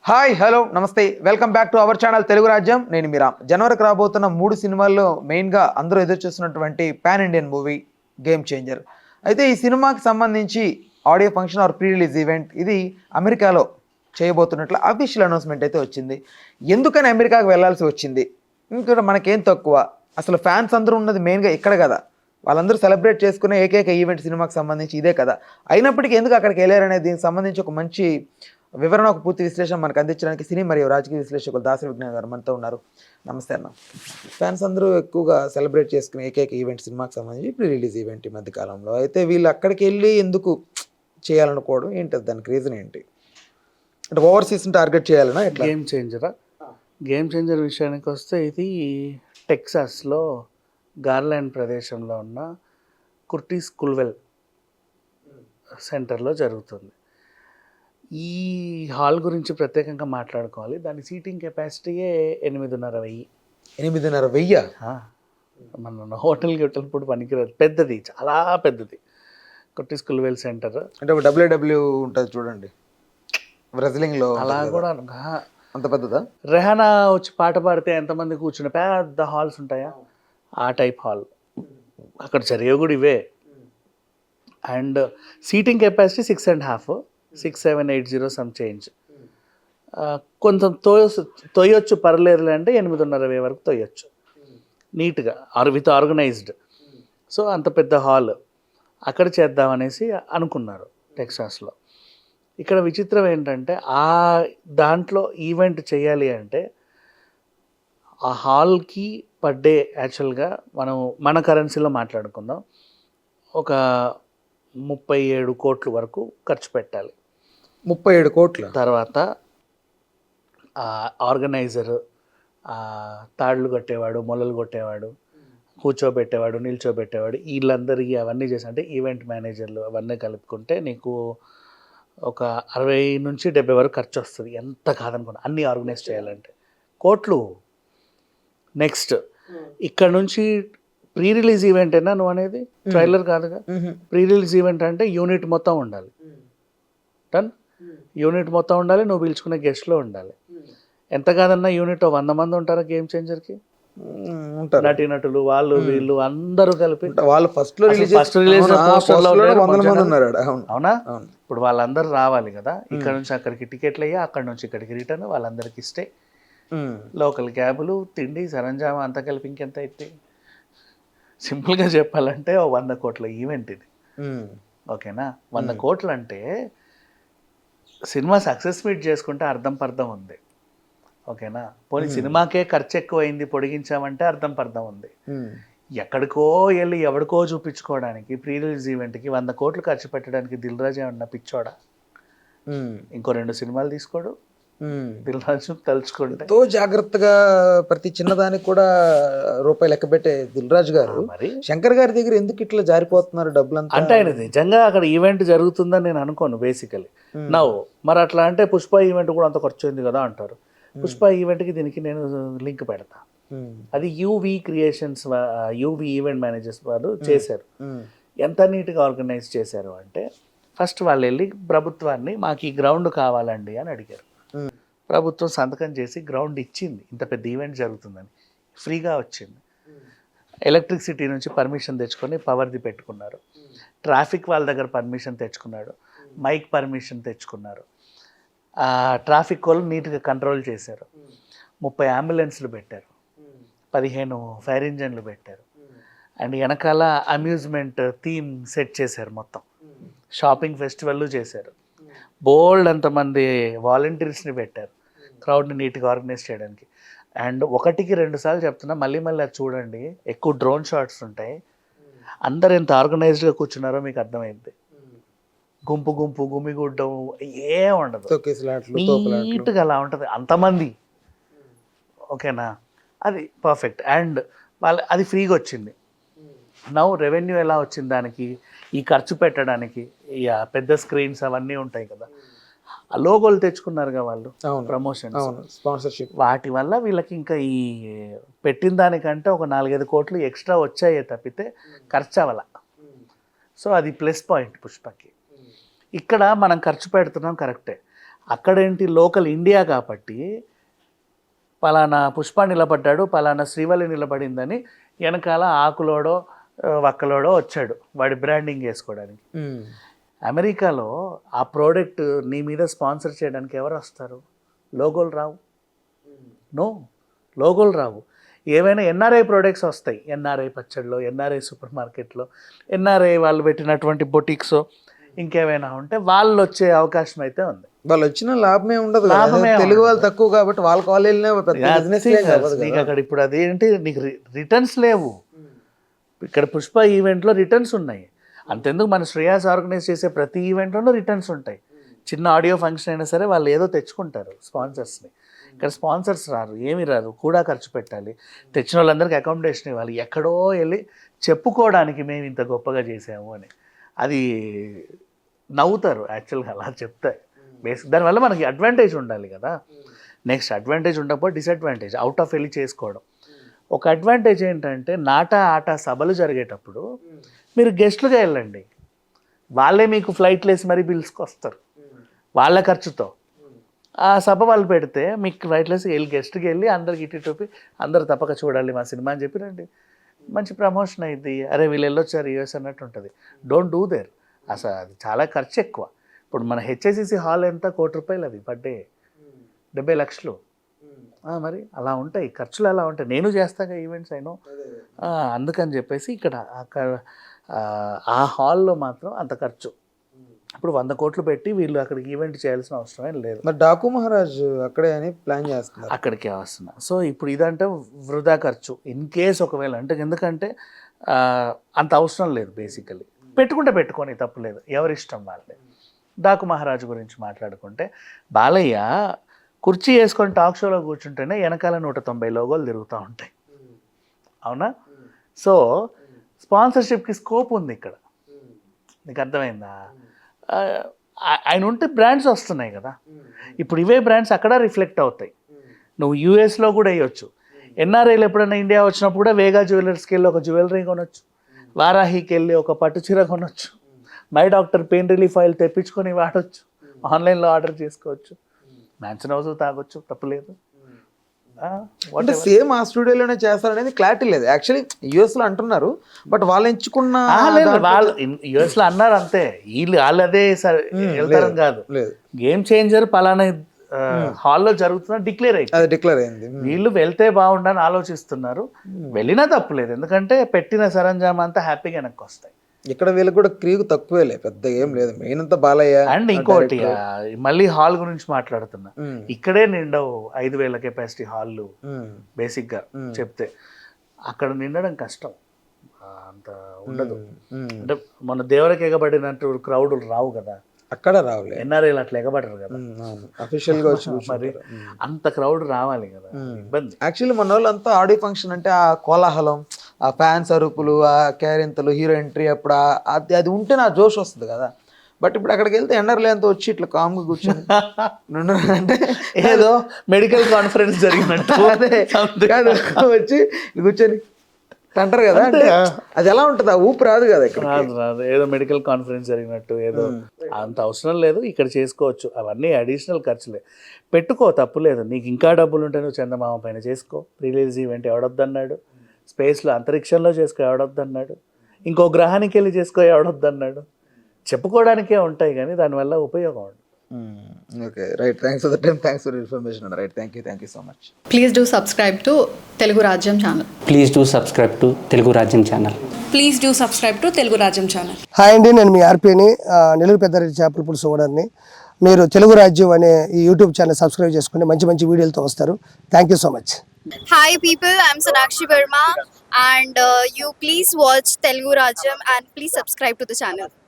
Hi hello నమస్తే welcome back to our channel Telugu రాజ్యం. నేను మీరా. జనవరికి రాబోతున్న 3 సినిమాల్లో మెయిన్గా అందరూ ఎదురు చూస్తున్నటువంటి pan Indian movie game changer. అయితే ఈ సినిమాకి సంబంధించి audio function are pre release event ఇది అమెరికాలో చేయబోతున్నట్లు అఫీషియల్ అనౌన్స్మెంట్ అయితే వచ్చింది. ఎందుకని అమెరికాకు వెళ్ళాల్సి వచ్చింది? ఇంకా మనకేం తక్కువ? అసలు ఫ్యాన్స్ అందరూ ఉన్నది మెయిన్గా ఇక్కడ కదా, వాళ్ళందరూ సెలబ్రేట్ చేసుకునే ఏకైక ఈవెంట్ సినిమాకి సంబంధించి ఇదే కదా. అయినప్పటికీ ఎందుకు అక్కడికి వెళ్ళారనేది దీనికి సంబంధించి ఒక మంచి వివరణ, ఒక పూర్తి విశ్లేషణ మనకు అందించడానికి సినీ మరియు రాజకీయ విశ్లేషకులు దాసరి విజ్ఞాన్ గారు మనతో ఉన్నారు. నమస్తే అన్న. ఫ్యాన్స్ అందరూ ఎక్కువగా సెలబ్రేట్ చేసుకునే ఏకైక ఈవెంట్ సినిమాకి సంబంధించి ప్రీ రిలీజ్ ఈవెంట్ ఈ మధ్యకాలంలో. అయితే వీళ్ళు అక్కడికి వెళ్ళి ఎందుకు చేయాలనుకోవడం ఏంటి? దానికి రీజన్ ఏంటి? అంటే ఓవర్సీస్ని టార్గెట్ చేయాలన్నా ఎట్లా? గేమ్ చేంజర్ విషయానికి వస్తే ఇది టెక్సాస్లో గార్లాండ్ ప్రదేశంలో ఉన్న కుర్టీస్ కుల్వెల్ సెంటర్లో జరుగుతుంది. ఈ హాల్ గురించి ప్రత్యేకంగా మాట్లాడుకోవాలి. దాని సీటింగ్ కెపాసిటీయే 8,500. 8,500? మన హోటల్ ఇప్పుడు పనికిరాదు, పెద్దది, చాలా పెద్దది కుర్టీస్ కుల్వెల్ సెంటర్. అంటే ఒక డబ్ల్యూడబ్ల్యూ ఉంటుంది చూడండి, రెజ్లింగ్లో, అలా కూడా అంత పెద్దదా? రెహానా వచ్చి పాట పాడితే ఎంతమంది కూర్చున్న పెద్ద హాల్స్ ఉంటాయా, ఆ టైప్ హాల్ అక్కడ జరిగే కూడా ఇవే. And seating capacity 6.5, 6,780 some change. కొంచెం తొయ్యొచ్చు, పర్లేదులే అంటే 8,500 వరకు తొయ్యొచ్చు నీట్గా, విత్ ఆర్గనైజ్డ్. సో అంత పెద్ద హాల్ అక్కడ చేద్దామనేసి అనుకున్నారు టెక్సాస్లో. ఇక్కడ విచిత్రం ఏంటంటే ఆ దాంట్లో ఈవెంట్ చేయాలి అంటే ఆ హాల్కి పర్ డే యాక్చువల్గా మనం మన కరెన్సీలో మాట్లాడుకుందాం, ఒక 37 కోట్ల వరకు ఖర్చు పెట్టాలి. 37 కోట్లు. తర్వాత ఆర్గనైజరు, తాళ్ళు కొట్టేవాడు, మొలలు కొట్టేవాడు, కూర్చోబెట్టేవాడు, నిల్చోబెట్టేవాడు, వీళ్ళందరికీ అవన్నీ చేసి, అంటే ఈవెంట్ మేనేజర్లు అవన్నీ కలుపుకుంటే నీకు ఒక 60 నుంచి 70 వరకు ఖర్చు వస్తుంది. ఎంత కాదనుకున్నా అన్నీ ఆర్గనైజ్ చేయాలంటే కోట్లు. నెక్స్ట్ ఇక్కడ నుంచి ప్రీ రిలీజ్ ఈవెంట్ అయినా నువ్వు అనేది ట్రైలర్ కాదుగా. ప్రీ రిలీజ్ ఈవెంట్ అంటే యూనిట్ మొత్తం ఉండాలి, డన్. యూనిట్ మొత్తం ఉండాలి, నువ్వు పిలుచుకునే గెస్ట్లో ఉండాలి. ఎంత కాదన్నా యూనిట్ 100 మంది ఉంటారా గేమ్ చేంజర్కి, నటీనటులు వాళ్ళు వీళ్ళు అందరూ కలిపి. వాళ్ళు ఫస్ట్ రిలీజ్ అవునా, ఇప్పుడు వాళ్ళందరూ రావాలి కదా. ఇక్కడ నుంచి అక్కడికి టికెట్లు అయ్యా, అక్కడ నుంచి ఇక్కడికి రిటర్న్, వాళ్ళందరికి ఇస్తే లోకల్ క్యాబులు, తిండి, సరంజామా అంతా కలిపి ఇంకెంత అయితే. సింపుల్గా చెప్పాలంటే 100 కోట్ల ఈవెంట్ ఇది. ఓకేనా, 100 కోట్లు అంటే సినిమా సక్సెస్ మీట్ చేసుకుంటే అర్థం పర్థం ఉంది. ఓకేనా, పోనీ సినిమాకే ఖర్చు ఎక్కువైంది పొడిగించామంటే అర్థం పర్థం ఉంది. ఎక్కడికో వెళ్ళి ఎవరికో చూపించుకోవడానికి ప్రీ రిలీజ్ ఈవెంట్కి 100 కోట్లు ఖర్చు పెట్టడానికి దిల్ రాజు ఏమన్నా పిచ్చోడా? ఇంకో 2 సినిమాలు తీసుకోడు దిల్ రాజు తలుచుకుంటే. ఎంతో జాగ్రత్తగా ప్రతి చిన్నదానికి కూడా రూపాయి లెక్క పెట్టే దిల్ రాజు గారు మరి శంకర్ గారి దగ్గర ఎందుకు ఇట్లా జారిపోతున్నారు డబ్బులంతా? అంటే ఆయన నిజంగా అక్కడ ఈవెంట్ జరుగుతుందని నేను అనుకోను బేసికలీ. నవ్వు మరి అట్లా అంటే పుష్ప ఈవెంట్ కూడా అంత ఖర్చు అయింది కదా అంటారు. పుష్ప ఈవెంట్కి దీనికి నేను లింక్ పెడతా. అది UV creations, UV event managers వాళ్ళు చేశారు. ఎంత నీట్గా ఆర్గనైజ్ చేశారు అంటే, ఫస్ట్ వాళ్ళు వెళ్ళి ప్రభుత్వాన్ని మాకు ఈ గ్రౌండ్ కావాలండి అని అడిగారు. ప్రభుత్వం సంతకం చేసి గ్రౌండ్ ఇచ్చింది. ఇంత పెద్ద ఈవెంట్ జరుగుతుందని ఫ్రీగా వచ్చింది. ఎలక్ట్రిసిటీ నుంచి పర్మిషన్ తెచ్చుకొని పవర్ది పెట్టుకున్నారు. ట్రాఫిక్ వాళ్ళ దగ్గర పర్మిషన్ తెచ్చుకున్నాడు, మైక్ పర్మిషన్ తెచ్చుకున్నారు. ట్రాఫిక్ వాళ్ళు నీట్గా కంట్రోల్ చేశారు. 30 అంబులెన్స్లు పెట్టారు, 15 ఫైర్ ఇంజన్లు పెట్టారు. అండ్ వెనకాల అమ్యూజ్మెంట్ థీమ్ సెట్ చేశారు. మొత్తం షాపింగ్ ఫెస్టివల్ చేశారు. బోల్డ్ అంతమంది వాలంటీర్స్ని పెట్టారు క్రౌడ్ని నీట్గా ఆర్గనైజ్ చేయడానికి. అండ్ 1కి 2 సార్లు చెప్తున్నా, మళ్ళీ మళ్ళీ అది చూడండి, ఎక్కువ డ్రోన్ షాట్స్ ఉంటాయి. అందరు ఎంత ఆర్గనైజ్డ్గా కూర్చున్నారో మీకు అర్థమైంది. గుంపు గుంపు గుమిగూడ్డం ఏం ఉండదు, నీట్గా అలా ఉంటుంది అంతమంది. ఓకేనా, అది పర్ఫెక్ట్. అండ్ అది ఫ్రీగా వచ్చింది. నవ్వు రెవెన్యూ ఎలా వచ్చింది దానికి, ఈ ఖర్చు పెట్టడానికి ఈ పెద్ద స్క్రీన్స్ అవన్నీ ఉంటాయి కదా, ఆ లోగోలు తెచ్చుకున్నారుగా వాళ్ళు, ప్రమోషన్స్, స్పాన్సర్షిప్, వాటి వల్ల వీళ్ళకి ఇంకా ఈ పెట్టిన దానికంటే ఒక 4-5 కోట్లు ఎక్స్ట్రా వచ్చాయే తప్పితే ఖర్చు అవ్వాల. సో అది ప్లస్ పాయింట్ పుష్పకి. ఇక్కడ మనం ఖర్చు పెడుతున్నాం కరెక్టే, అక్కడేంటి లోకల్ ఇండియా కాబట్టి పలానా పుష్ప నిలబడ్డాడు, పలానా శ్రీవల్లి నిలబడిందని వెనకాల ఆకులోడో వక్కలోడో వచ్చాడు వాడి బ్రాండింగ్ చేసుకోవడానికి. అమెరికాలో ఆ ప్రోడక్ట్ నీ మీద స్పాన్సర్ చేయడానికి ఎవరు వస్తారు? లోగోలు రావు. నో, లోగోలు రావు. ఏవైనా ఎన్ఆర్ఐ ప్రోడక్ట్స్ వస్తాయి, ఎన్ఆర్ఐ పచ్చడిలో, ఎన్ఆర్ఐ సూపర్ మార్కెట్లో, ఎన్ఆర్ఐ వాళ్ళు పెట్టినటువంటి బొటిక్స్ ఇంకేమైనా ఉంటే వాళ్ళు వచ్చే అవకాశం అయితే ఉంది. వాళ్ళు వచ్చిన లాభమే ఉండదు, లాభమే తెలుగు వాళ్ళు తక్కువ కాబట్టి వాళ్ళకి వాళ్ళు వెళ్ళినా పెద్ద business ఏం కాదు నీకు కదా. అక్కడ ఇప్పుడు అదేంటి, నీకు రిటర్న్స్ లేవు. ఇక్కడ పుష్ప ఈవెంట్లో రిటర్న్స్ ఉన్నాయి. అంతెందుకు మన శ్రేయాస్ ఆర్గనైజ్ చేసే ప్రతి ఈవెంట్లోనూ రిటర్న్స్ ఉంటాయి. చిన్న ఆడియో ఫంక్షన్ అయినా సరే వాళ్ళు ఏదో తెచ్చుకుంటారు స్పాన్సర్స్ని. ఇక్కడ స్పాన్సర్స్ రారు, ఏమీ రారు, కూడా ఖర్చు పెట్టాలి. తెచ్చిన వాళ్ళందరికీ అకామిడేషన్ ఇవ్వాలి, ఎక్కడో వెళ్ళి చెప్పుకోవడానికి మేము ఇంత గొప్పగా చేసాము అని. అది నవ్వుతారు యాక్చువల్గా అలా చెప్తే. బేసిక్ దానివల్ల మనకి అడ్వాంటేజ్ ఉండాలి కదా. నెక్స్ట్ అడ్వాంటేజ్ ఉండకపోతే డిసడ్వాంటేజ్ అవుట్ ఆఫ్ వెళ్ళి చేసుకోవడం. ఒక అడ్వాంటేజ్ ఏంటంటే ఆట సభలు జరిగేటప్పుడు మీరు గెస్ట్లుగా వెళ్ళండి, వాళ్ళే మీకు ఫ్లైట్లు వేసి మరీ పిలుచుకొస్తారు వాళ్ళ ఖర్చుతో. ఆ సభ వాళ్ళు పెడితే మీకు ఫ్లైట్లు వేసి వెళ్ళి గెస్ట్కి వెళ్ళి అందరికి ఇటు టోపి అందరు తప్పక చూడాలి మా సినిమా అని చెప్పి రండి, మంచి ప్రమోషన్ అయింది. అరే వీళ్ళు వెళ్ళొచ్చారు యూఎస్ అన్నట్టు ఉంటుంది. Don't do there. అసలు అది చాలా ఖర్చు ఎక్కువ. ఇప్పుడు మన హెచ్ఐసిసి హాల్ ఎంత? ₹1,00,00,000 అది పర్ డే, 70 లక్షలు. మరి అలా ఉంటాయి ఖర్చులు, అలా ఉంటాయి. నేను చేస్తాగా ఈవెంట్స్ అయినో. అందుకని చెప్పేసి ఇక్కడ అక్కడ ఆ హాల్లో మాత్రం అంత ఖర్చు. ఇప్పుడు 100 కోట్లు పెట్టి వీళ్ళు అక్కడికి ఈవెంట్ చేయాల్సిన అవసరమే లేదు. మరి డాకు మహారాజ్ అక్కడే అని ప్లాన్ చేస్తున్నారు, అక్కడికే వస్తున్నా. సో ఇప్పుడు ఇదంటే వృధా ఖర్చు ఇన్ కేస్ ఒకవేళ అంటే, ఎందుకంటే అంత అవసరం లేదు. బేసికలీ పెట్టుకుంటే పెట్టుకొని తప్పులేదు, ఎవరిష్టం వాళ్ళే. డాకు మహారాజు గురించి మాట్లాడుకుంటే, బాలయ్య కుర్చీ వేసుకొని టాక్ షోలో కూర్చుంటేనే వెనకాల 190 లోగోలు తిరుగుతూ ఉంటాయి, అవునా? సో స్పాన్సర్షిప్కి స్కోప్ ఉంది ఇక్కడ. నీకు అర్థమైందా? ఆయన ఉంటే బ్రాండ్స్ వస్తున్నాయి కదా. ఇప్పుడు ఇవే బ్రాండ్స్ అక్కడ రిఫ్లెక్ట్ అవుతాయి. నువ్వు యూఎస్లో కూడా వేయొచ్చు. ఎన్ఆర్ఐలు ఎప్పుడైనా ఇండియా వచ్చినప్పుడు కూడా వేగా జ్యువెలర్స్కి వెళ్ళి ఒక జ్యువెలరీ కొనొచ్చు, వారాహికి వెళ్ళి ఒక పట్టు చీర కొనొచ్చు, my doctor pain relief oil తెప్పించుకొని వాడచ్చు, ఆన్లైన్లో ఆర్డర్ చేసుకోవచ్చు, మ్యాన్షన్ హౌస్ తాగొచ్చు, తప్పులేదు. అంటే సేమ్ ఆ స్టూడియోలోనే చేస్తారనేది క్లారిటీ లేదు. యాక్చువల్లీ యూఎస్లో అంటున్నారు, బట్ వాళ్ళు ఎంచుకున్న వాళ్ళు యూఎస్లో అన్నారు అంతే. వాళ్ళు అదే వెళ్తారని కాదు. గేమ్ చేంజర్ పలానా హాల్లో జరుగుతున్నా డిక్లేర్ అయింది. వీళ్ళు వెళ్తే బాగుండని ఆలోచిస్తున్నారు. వెళ్ళినా తప్పులేదు, ఎందుకంటే పెట్టిన సరంజామా అంతా హ్యాపీగా వెనక్కి వస్తాయి. ఇక్కడ వీళ్ళకి కూడా క్రీకు తక్కువేలే, పెద్ద ఏం లేదు. మెయిన్ అంతా బాలయ్య. అండ్ ఇంకోటి మళ్ళీ హాల్ గురించి మాట్లాడుతున్నా, ఇక్కడే నిండవు 5,000 కెపాసిటీ హాళ్ళు బేసిక్ గా చెప్తే. అక్కడ నిండడం కష్టం, అంత ఉండదు. అంటే మన దేవరకు ఎగబడినట్టు క్రౌడ్ రావు కదా, అక్కడ రావులే. ఎన్ఆర్ఐలు అట్లా ఎగబడరు కదా అఫీషియల్ గా వచ్చి. మరి అంత క్రౌడ్ రావాలి కదా, ఇబ్బంది. యాక్చువల్లీ మన వాళ్ళు అంతా ఆడియో ఫంక్షన్ అంటే ఆ కోలాహలం, ఆ ఫ్యాన్స్ అరుపులు, ఆ కేరింతలు, హీరో ఎంట్రీ అప్పుడు అది ఉంటే నా జోష్ వస్తుంది కదా. బట్ ఇప్పుడు అక్కడికి వెళ్తే ఎండర్లేంత వచ్చి ఇట్లా కామ్గా కూర్చొని అంటే ఏదో మెడికల్ కాన్ఫరెన్స్ జరిగినట్టు కాదు, వచ్చి కూర్చొని అంటారు కదా. అంటే అది ఎలా ఉంటుంది, ఆ ఊపు రాదు కదా ఇక్కడ. రాదు, ఏదో మెడికల్ కాన్ఫరెన్స్ జరిగినట్టు ఏదో. అంత అవసరం లేదు, ఇక్కడ చేసుకోవచ్చు. అవన్నీ అడిషనల్ ఖర్చులే. పెట్టుకో, తప్పులేదు. నీకు ఇంకా డబ్బులు ఉంటే నువ్వు చందమామ పైన చేసుకో, రిలీజ్ ఈవెంట్ ఎవడొద్దన్నాడు, స్పేస్లో అంతరిక్షంలో చేసుకో ఎవడొద్దన్నాడు, ఇంకో గ్రహానికి వెళ్ళి చేసుకో ఎవడొద్దన్నాడు. చెప్పుకోవడానికే ఉంటాయి కానీ దానివల్ల ఉపయోగం ఉండదు. Okay, right. Thanks for the time, thanks for information. Right, thank you so much. Please do subscribe to Telugu Rajyam channel. Please do subscribe to Telugu Rajyam channel. Please do subscribe to Telugu Rajyam channel. Hi అండి, నేను మీ ఆర్పీని, నెల్లూరు పెద్దారెడ్డి చేపల పులుసు ఓనర్ని. మీరు తెలుగు రాజ్యం అనే ఈ యూట్యూబ్ ఛానల్ సబ్స్క్రైబ్ చేసుకుని మంచి మంచి వీడియోలతో వస్తారు. Thank you so much. Hi people, I'm Sonakshi Verma and you please watch Telugu Rajyam and please subscribe to the channel.